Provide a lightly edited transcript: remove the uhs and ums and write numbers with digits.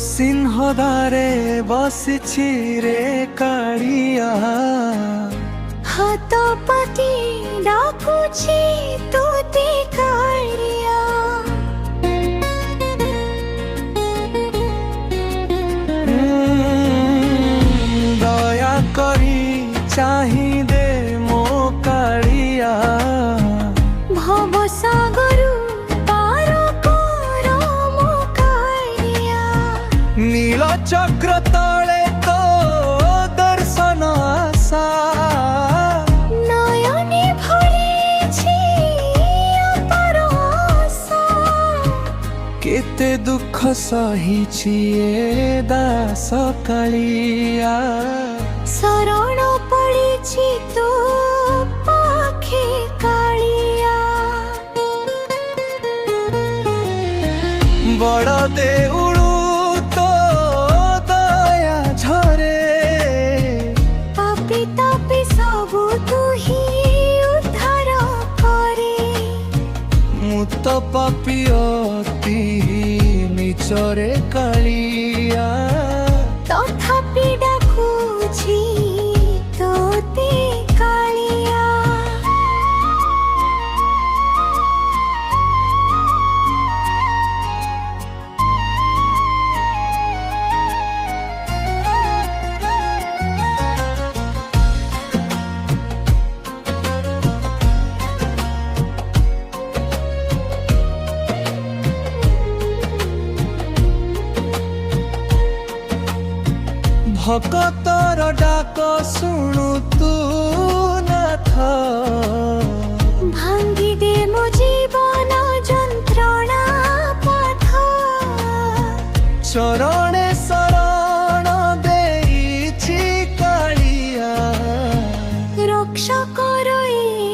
ସିଂହଦାରେ ବସିଛି ରେ କାଳିଆ। ହାତ ପାତି ଡାକୁଛି ତୋତେ କାଳିଆ। ଦୟା କରି ଚାହିଁ ଦେ ମୋ କାଳିଆ। ଭବସାଗରୁ ପାର କର ମୋ କାଳିଆ। ନୀଳ ଚକ୍ର ତଳେ ତୋ ଦର୍ଶନ ଆଶା। ନୟନେ ଭରିଛି ଅପାର ଆଶା। କେତେ ଦୁଃଖ ସହିଛି ଏ ଦାସ କାଳିଆ। ଶରଣ ପଡ଼ିଛି ତୋ ପାଖେ କାଳିଆ। ବଡ଼ ଦେଉଳୁ ତୋ ଦୟା ଝରେ। ପାପି ତାପି ସବୁ ତୁ ହିଁ ଉଦ୍ଧାର କରେ। ମୁଁ ତ ପାପୀ ଅତି ନିଚରେ କାଳିଆ। ତଥାପି ଡାକୁଛି ତୋତେ କାଳିଆ। ଭକତର ଡାକ ଶୁଣୁ ତୁ ନାଥ। ଭାଙ୍ଗି ଦେ ମୋ ଜୀବନ ଯନ୍ତ୍ରଣା ପାଥ। ଚରଣେ ଶରଣ ଦେଇଛି କାଳିଆ। ରକ୍ଷା କର ଏ